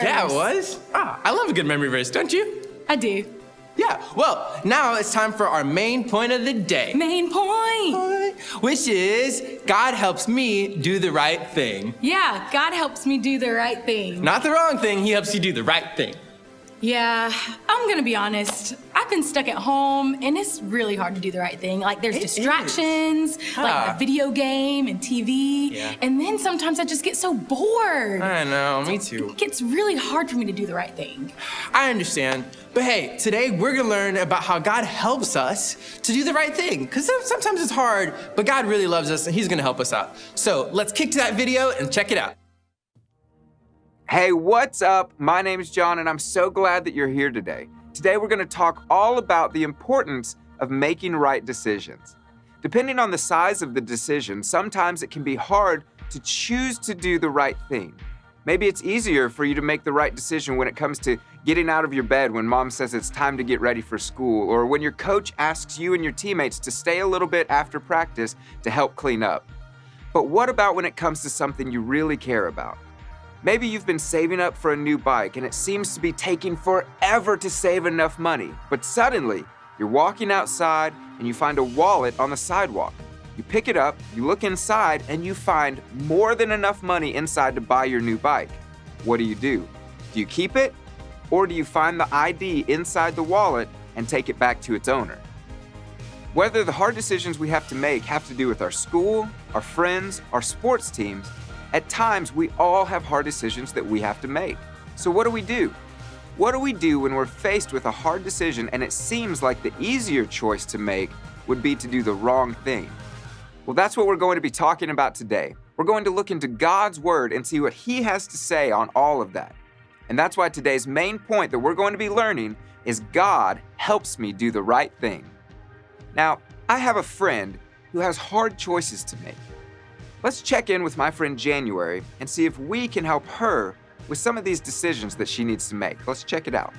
Yeah, it was. I love a good memory verse, don't you? I do. Yeah, well, now it's time for our main point of the day. Main point. Which is, God helps me do the right thing. Yeah, God helps me do the right thing. Not the wrong thing, he helps you do the right thing. Yeah, I'm gonna be honest. I've been stuck at home and it's really hard to do the right thing. Like there's distractions, like the video game and TV. Yeah. And then sometimes I just get so bored. I know, me too. It gets really hard for me to do the right thing. I understand. But hey, today we're gonna learn about how God helps us to do the right thing. Because sometimes it's hard, but God really loves us and he's gonna help us out. So let's kick to that video and check it out. Hey, what's up? My name is John and I'm so glad that you're here today. Today we're going to talk all about the importance of making right decisions. Depending on the size of the decision, sometimes it can be hard to choose to do the right thing. Maybe it's easier for you to make the right decision when it comes to getting out of your bed when mom says it's time to get ready for school, or when your coach asks you and your teammates to stay a little bit after practice to help clean up. But what about when it comes to something you really care about? Maybe you've been saving up for a new bike and it seems to be taking forever to save enough money, but suddenly you're walking outside and you find a wallet on the sidewalk. You pick it up, you look inside, and you find more than enough money inside to buy your new bike. What do? Do you keep it? Or do you find the ID inside the wallet and take it back to its owner? Whether the hard decisions we have to make have to do with our school, our friends, our sports teams, at times we all have hard decisions that we have to make. So what do we do? What do we do when we're faced with a hard decision and it seems like the easier choice to make would be to do the wrong thing? Well, that's what we're going to be talking about today. We're going to look into God's Word and see what He has to say on all of that. And that's why today's main point that we're going to be learning is God helps me do the right thing. Now, I have a friend who has hard choices to make. Let's check in with my friend January and see if we can help her with some of these decisions that she needs to make. Let's check it out.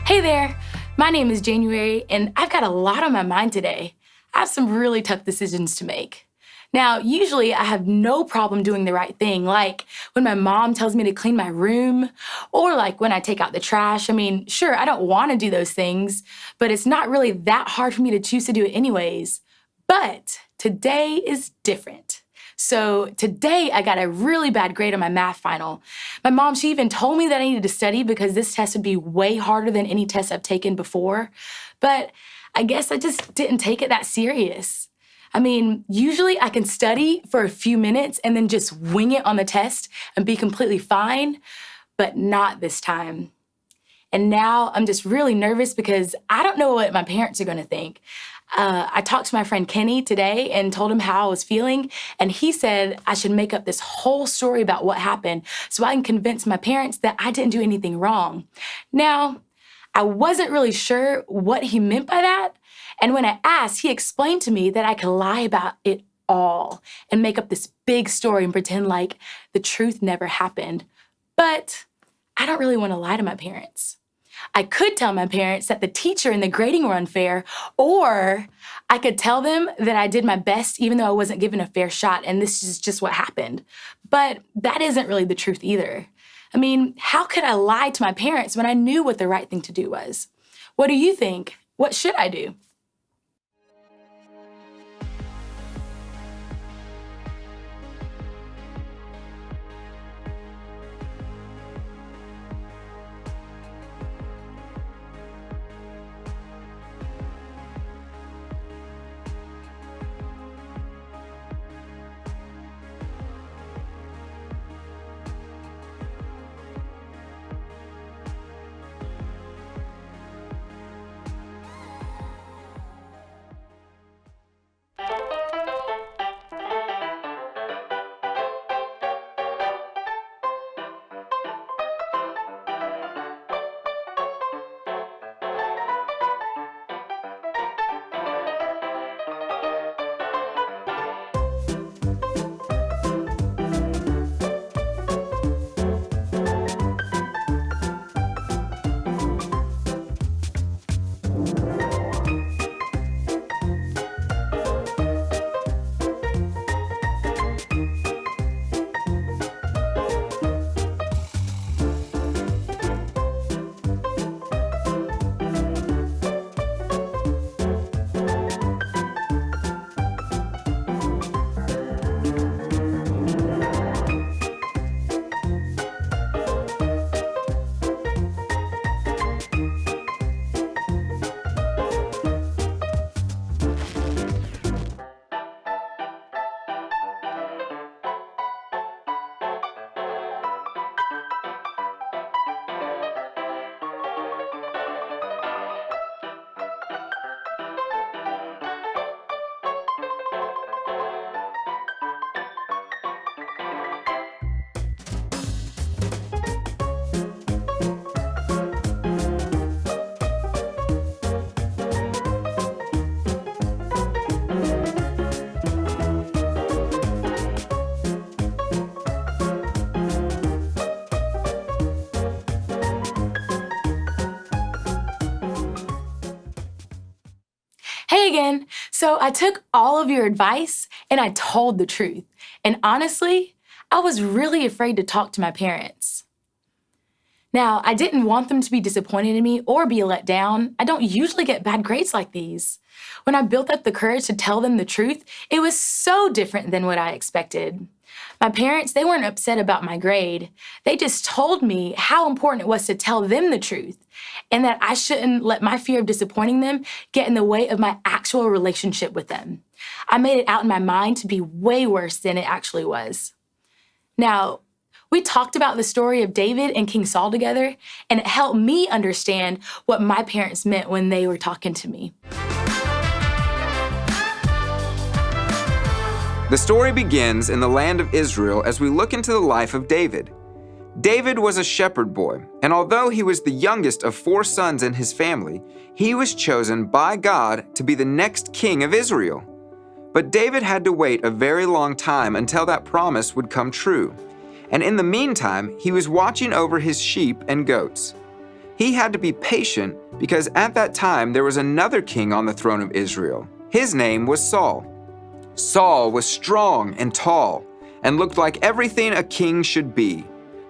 Hey there, my name is January and I've got a lot on my mind today. I have some really tough decisions to make. Now, usually I have no problem doing the right thing, like when my mom tells me to clean my room, or like when I take out the trash. I mean, sure, I don't want to do those things, but it's not really that hard for me to choose to do it anyways. But today is different. So today I got a really bad grade on my math final. My mom, she even told me that I needed to study because this test would be way harder than any test I've taken before. But I guess I just didn't take it that serious. I mean, usually I can study for a few minutes and then just wing it on the test and be completely fine, but not this time. And now I'm just really nervous because I don't know what my parents are gonna think. I talked to my friend Kenny today and told him how I was feeling, and he said I should make up this whole story about what happened so I can convince my parents that I didn't do anything wrong. Now, I wasn't really sure what he meant by that, and when I asked, he explained to me that I could lie about it all and make up this big story and pretend like the truth never happened. But I don't really want to lie to my parents. I could tell my parents that the teacher and the grading were unfair, or I could tell them that I did my best even though I wasn't given a fair shot and this is just what happened. But that isn't really the truth either. I mean, how could I lie to my parents when I knew what the right thing to do was? What do you think? What should I do? again. So I took all of your advice and I told the truth. And honestly, I was really afraid to talk to my parents. Now, I didn't want them to be disappointed in me or be let down. I don't usually get bad grades like these. When I built up the courage to tell them the truth, it was so different than what I expected. My parents, they weren't upset about my grade. They just told me how important it was to tell them the truth and that I shouldn't let my fear of disappointing them get in the way of my actual relationship with them. I made it out in my mind to be way worse than it actually was. Now, we talked about the story of David and King Saul together, and it helped me understand what my parents meant when they were talking to me. The story begins in the land of Israel as we look into the life of David. David was a shepherd boy, and although he was the youngest of 4 sons in his family, he was chosen by God to be the next king of Israel. But David had to wait a very long time until that promise would come true. And in the meantime, he was watching over his sheep and goats. He had to be patient because at that time there was another king on the throne of Israel. His name was Saul. Saul was strong and tall and looked like everything a king should be.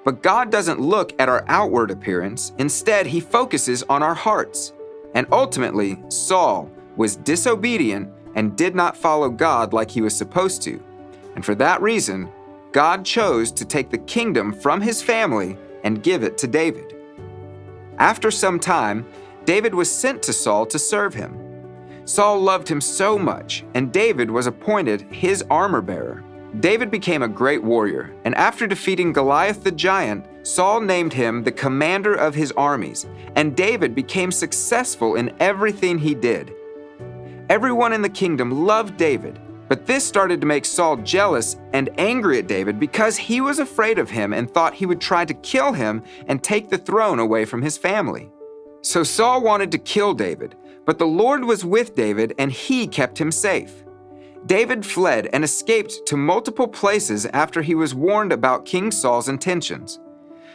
But God doesn't look at our outward appearance. Instead, he focuses on our hearts. And ultimately, Saul was disobedient and did not follow God like he was supposed to. And for that reason, God chose to take the kingdom from his family and give it to David. After some time, David was sent to Saul to serve him. Saul loved him so much, and David was appointed his armor bearer. David became a great warrior, and after defeating Goliath the giant, Saul named him the commander of his armies, and David became successful in everything he did. Everyone in the kingdom loved David, but this started to make Saul jealous and angry at David because he was afraid of him and thought he would try to kill him and take the throne away from his family. So Saul wanted to kill David, but the Lord was with David and he kept him safe. David fled and escaped to multiple places after he was warned about King Saul's intentions.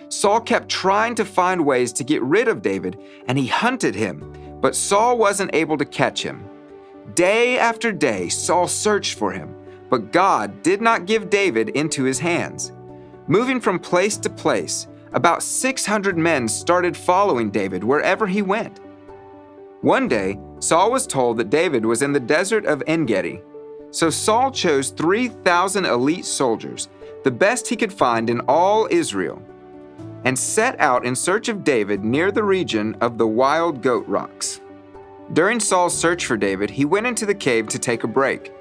Saul kept trying to find ways to get rid of David, and he hunted him, but Saul wasn't able to catch him. Day after day, Saul searched for him, but God did not give David into his hands. Moving from place to place, about 600 men started following David wherever he went. One day, Saul was told that David was in the desert of En-Gedi. So Saul chose 3,000 elite soldiers, the best he could find in all Israel, and set out in search of David near the region of the Wild Goat Rocks. During Saul's search for David, he went into the cave to take a break.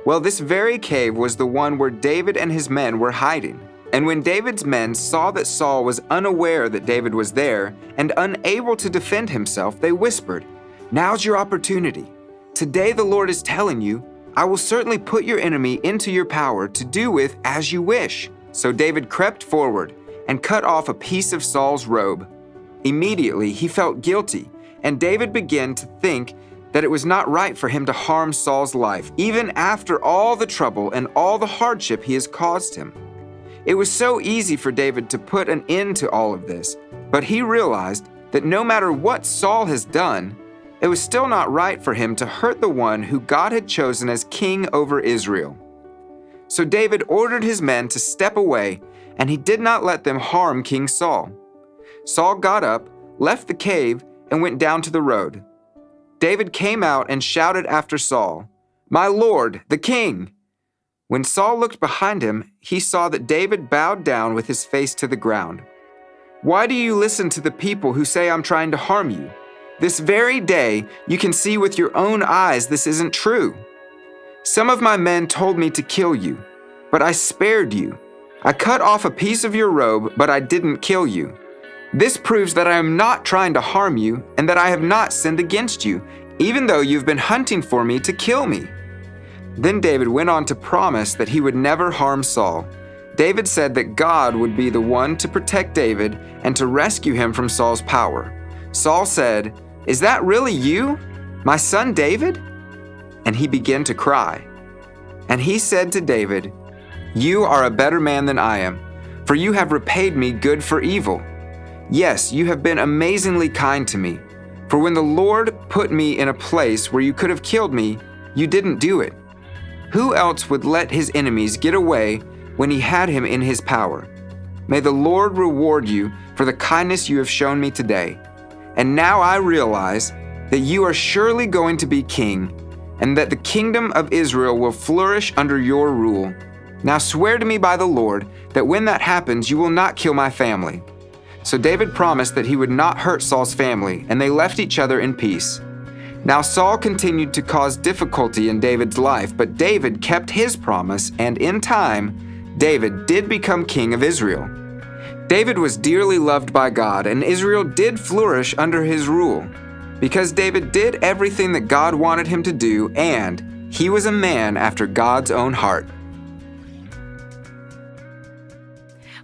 Well, this very cave was the one where David and his men were hiding. And when David's men saw that Saul was unaware that David was there and unable to defend himself, they whispered, "Now's your opportunity. Today the Lord is telling you, I will certainly put your enemy into your power to do with as you wish." So David crept forward and cut off a piece of Saul's robe. Immediately he felt guilty, and David began to think that it was not right for him to harm Saul's life, even after all the trouble and all the hardship he has caused him. It was so easy for David to put an end to all of this, but he realized that no matter what Saul has done, it was still not right for him to hurt the one who God had chosen as king over Israel. So David ordered his men to step away, and he did not let them harm King Saul. Saul got up, left the cave, and went down to the road. David came out and shouted after Saul, "My lord, the king!" When Saul looked behind him, he saw that David bowed down with his face to the ground. "Why do you listen to the people who say I'm trying to harm you? This very day, you can see with your own eyes this isn't true. Some of my men told me to kill you, but I spared you. I cut off a piece of your robe, but I didn't kill you. This proves that I am not trying to harm you and that I have not sinned against you, even though you've been hunting for me to kill me." Then David went on to promise that he would never harm Saul. David said that God would be the one to protect David and to rescue him from Saul's power. Saul said, "Is that really you, my son David?" And he began to cry. And he said to David, "You are a better man than I am, for you have repaid me good for evil. Yes, you have been amazingly kind to me, For when the Lord put me in a place where you could have killed me, you didn't do it. Who else would let his enemies get away when he had him in his power? May the Lord reward you for the kindness you have shown me today. And now I realize that you are surely going to be king, and that the kingdom of Israel will flourish under your rule. Now swear to me by the Lord that when that happens, you will not kill my family." So David promised that he would not hurt Saul's family, and they left each other in peace. Now Saul continued to cause difficulty in David's life, but David kept his promise, and in time, David did become king of Israel. David was dearly loved by God, and Israel did flourish under his rule, because David did everything that God wanted him to do, and he was a man after God's own heart.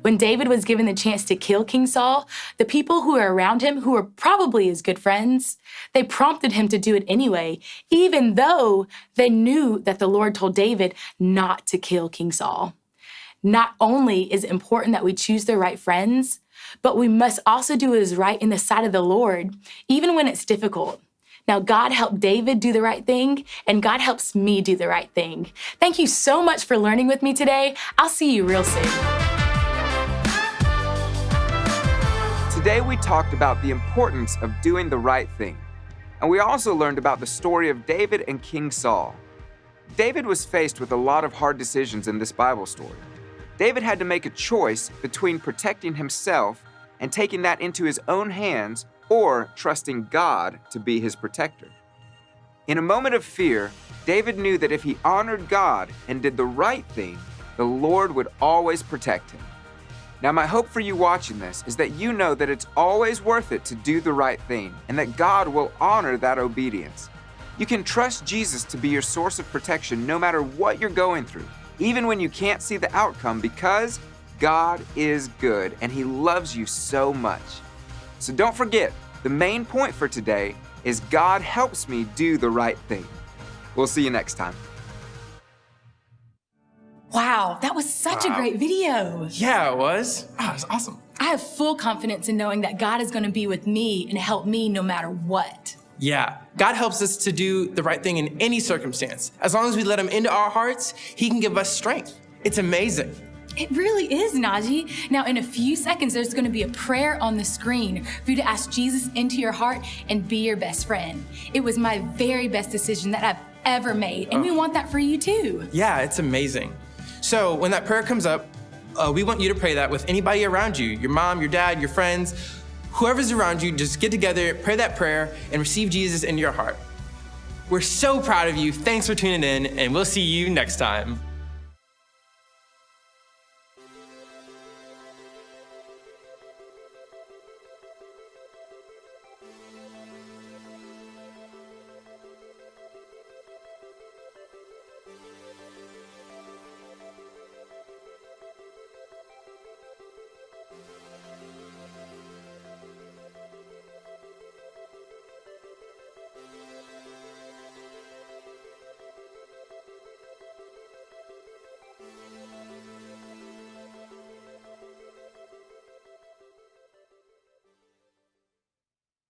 When David was given the chance to kill King Saul, the people who were around him, who were probably his good friends, they prompted him to do it anyway, even though they knew that the Lord told David not to kill King Saul. Not only is it important that we choose the right friends, but we must also do what is right in the sight of the Lord, even when it's difficult. Now, God helped David do the right thing, and God helps me do the right thing. Thank you so much for learning with me today. I'll see you real soon. Today we talked about the importance of doing the right thing, and we also learned about the story of David and King Saul. David was faced with a lot of hard decisions in this Bible story. David had to make a choice between protecting himself and taking that into his own hands, or trusting God to be his protector. In a moment of fear, David knew that if he honored God and did the right thing, the Lord would always protect him. Now, my hope for you watching this is that you know that it's always worth it to do the right thing, and that God will honor that obedience. You can trust Jesus to be your source of protection no matter what you're going through, even when you can't see the outcome, because God is good and He loves you so much. So don't forget, the main point for today is God helps me do the right thing. We'll see you next time. Wow, that was such a great video. Yeah, it was. Oh, it was awesome. I have full confidence in knowing that God is going to be with me and help me no matter what. Yeah, God helps us to do the right thing in any circumstance. As long as we let Him into our hearts, He can give us strength. It's amazing. It really is, Najee. Now, in a few seconds, there's going to be a prayer on the screen for you to ask Jesus into your heart and be your best friend. It was my very best decision that I've ever made, and we want that for you too. Yeah, it's amazing. So when that prayer comes up, we want you to pray that with anybody around you, your mom, your dad, your friends, whoever's around you. Just get together, pray that prayer, and receive Jesus into your heart. We're so proud of you. Thanks for tuning in, and we'll see you next time.